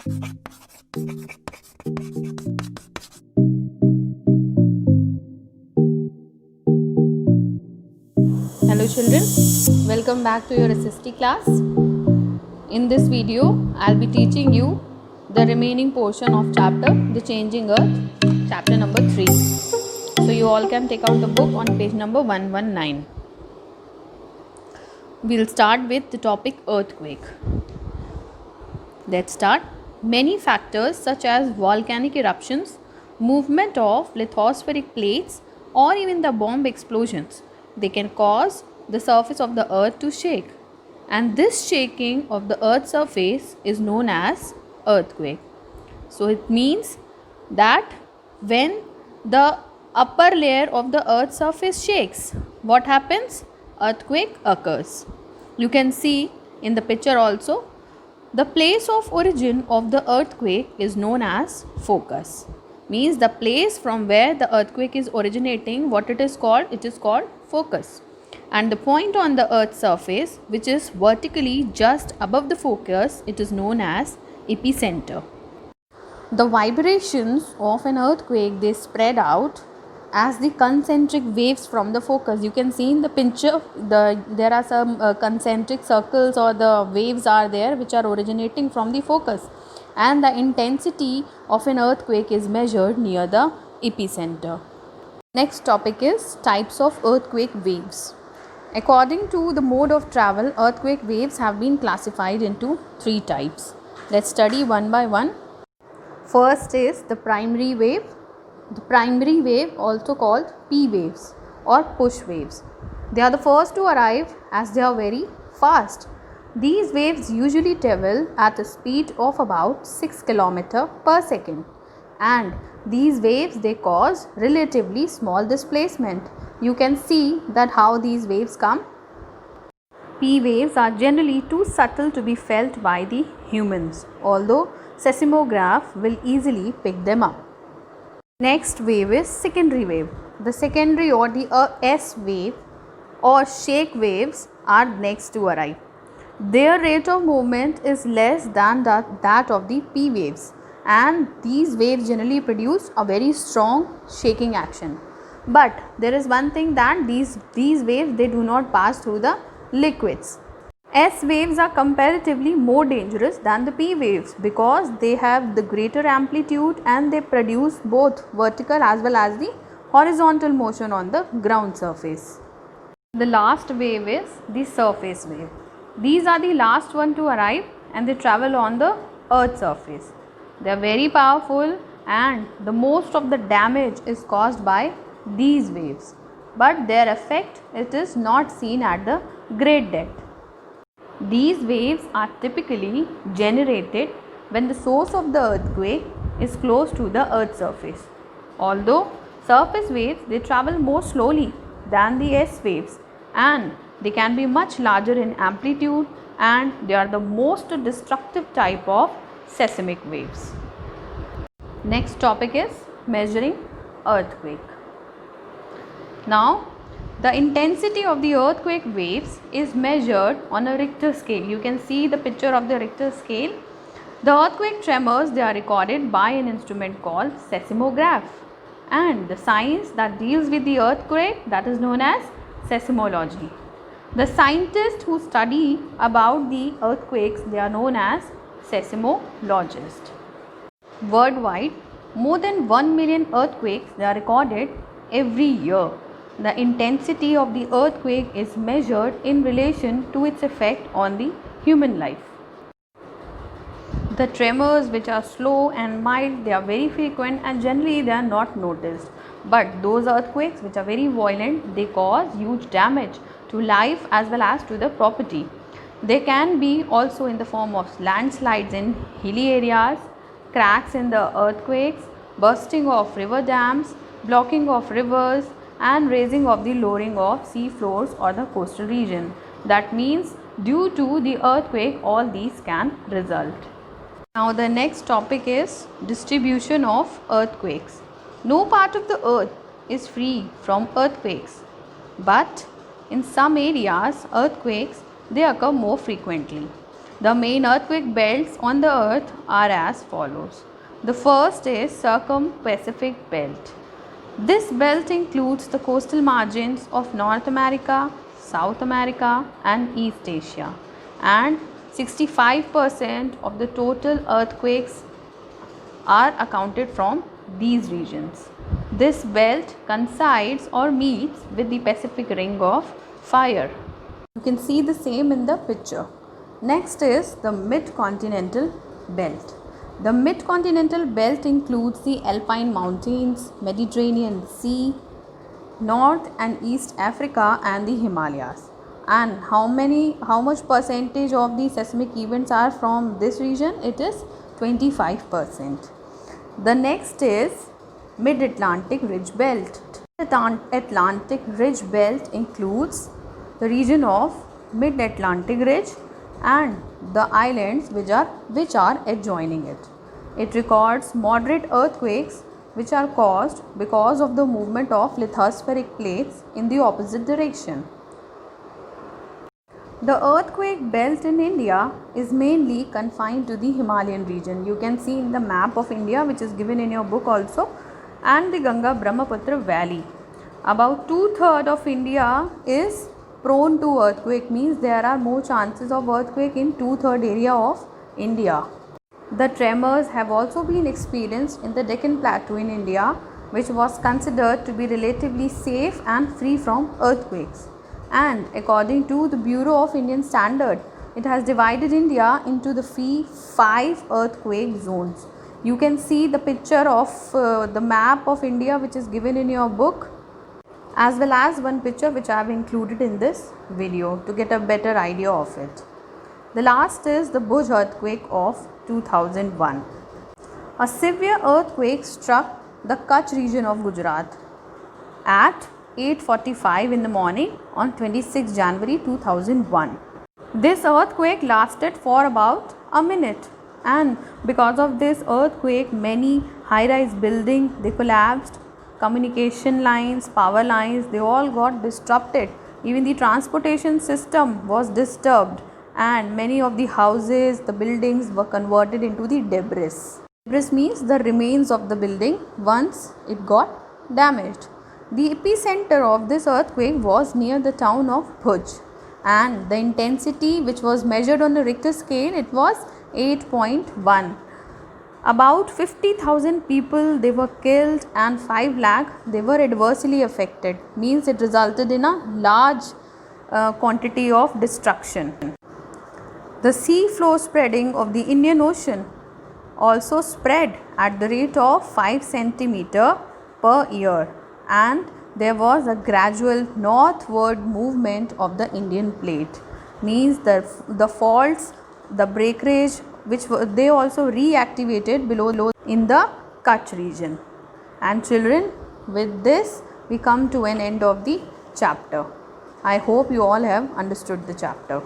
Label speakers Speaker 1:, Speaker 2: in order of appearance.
Speaker 1: Hello children, welcome back to your SST class. In this video, I'll be teaching you the remaining portion of chapter The Changing Earth, chapter number 3. So you all can take out the book on page number 119. We'll start with the topic earthquake. Let's start. Many factors such as volcanic eruptions, movement of lithospheric plates, or even the bomb explosions, they can cause the surface of the earth to shake. And this shaking of the earth's surface is known as earthquake. So it means that when the upper layer of the earth's surface shakes, what happens? Earthquake occurs. You can see in the picture also, the place of origin of the earthquake is known as focus. Means the place from where the earthquake is originating, what it is called? It is called focus. And the point on the earth's surface, which is vertically just above the focus, it is known as epicenter. The vibrations of an earthquake, they spread out as the concentric waves from the focus. You can see in the picture, there are some concentric circles or the waves are there which are originating from the focus, and the intensity of an earthquake is measured near the epicenter. Next topic is types of earthquake waves. According to the mode of travel, earthquake waves have been classified into 3 types. Let's study one by one. First is the primary wave. The primary wave, also called P waves or push waves. They are the first to arrive as they are very fast. These waves usually travel at a speed of about 6 km per second, and these waves, they cause relatively small displacement. You can see that how these waves come. P waves are generally too subtle to be felt by the humans, although seismograph will easily pick them up. Next wave is secondary wave. The secondary or the S wave or shake waves are next to arrive. Their rate of movement is less than that of the P waves, and these waves generally produce a very strong shaking action. But there is one thing, that these waves, they do not pass through the liquids. S waves are comparatively more dangerous than the P waves because they have the greater amplitude and they produce both vertical as well as the horizontal motion on the ground surface. The last wave is the surface wave. These are the last one to arrive and they travel on the earth's surface. They are very powerful and the most of the damage is caused by these waves, but their effect, it is not seen at the great depth. These waves are typically generated when the source of the earthquake is close to the earth's surface. Although surface waves, they travel more slowly than the S waves and they can be much larger in amplitude, and they are the most destructive type of seismic waves. Next topic is measuring earthquake. Now, the intensity of the earthquake waves is measured on a Richter scale. You can see the picture of the Richter scale. The earthquake tremors, they are recorded by an instrument called seismograph, and the science that deals with the earthquake, that is known as seismology. The scientists who study about the earthquakes, they are known as seismologists. Worldwide, more than 1 million earthquakes, they are recorded every year. The intensity of the earthquake is measured in relation to its effect on the human life. The tremors, which are slow and mild, they are very frequent and generally they are not noticed. But those earthquakes which are very violent, they cause huge damage to life as well as to the property. They can be also in the form of landslides in hilly areas, cracks in the earthquakes, bursting of river dams, blocking of rivers, and raising of the lowering of sea floors or the coastal region. That means due to the earthquake, all these can result. Now the next topic is distribution of earthquakes. No part of the earth is free from earthquakes, but in some areas earthquakes, they occur more frequently. The main earthquake belts on the earth are as follows. The first is Circum-Pacific Belt. This belt includes the coastal margins of North America, South America and East Asia, and 65% of the total earthquakes are accounted from these regions. This belt coincides or meets with the Pacific Ring of Fire. You can see the same in the picture. Next is the Mid-Continental Belt. The Mid-Continental Belt includes the Alpine Mountains, Mediterranean Sea, North and East Africa and the Himalayas. And how much percentage of the seismic events are from this region? It is 25%. The next is Mid-Atlantic Ridge Belt. The Atlantic Ridge Belt includes the region of Mid-Atlantic Ridge and the islands which are adjoining it. It records moderate earthquakes which are caused because of the movement of lithospheric plates in the opposite direction. The earthquake belt in India is mainly confined to the Himalayan region. You can see in the map of India, which is given in your book also, and the Ganga Brahmaputra valley. About 2/3 of India is prone to earthquake, means there are more chances of earthquake in 2/3 area of India. The tremors have also been experienced in the Deccan Plateau in India, which was considered to be relatively safe and free from earthquakes. And according to the Bureau of Indian Standard, it has divided India into the 5 earthquake zones. You can see the picture of the map of India which is given in your book, as well as one picture which I have included in this video to get a better idea of it. The last is the Bhuj earthquake of 2001. A severe earthquake struck the Kutch region of Gujarat at 8:45 in the morning on 26 January 2001. This earthquake lasted for about a minute, and because of this earthquake many high-rise buildings they collapsed, communication lines, power lines, they all got disrupted. Even the transportation system was disturbed, and many of the houses, the buildings were converted into the debris. Debris means the remains of the building once it got damaged. The epicenter of this earthquake was near the town of Bhuj, and the intensity which was measured on the Richter scale, it was 8.1. About 50,000 people they were killed and 5 lakh they were adversely affected, means it resulted in a large quantity of destruction. The sea floor spreading of the Indian Ocean also spread at the rate of 5 centimeter per year, and there was a gradual northward movement of the Indian plate, means the faults, the breakage which they also reactivated below in the Kutch region. And children, with this we come to an end of the chapter. I hope you all have understood the chapter.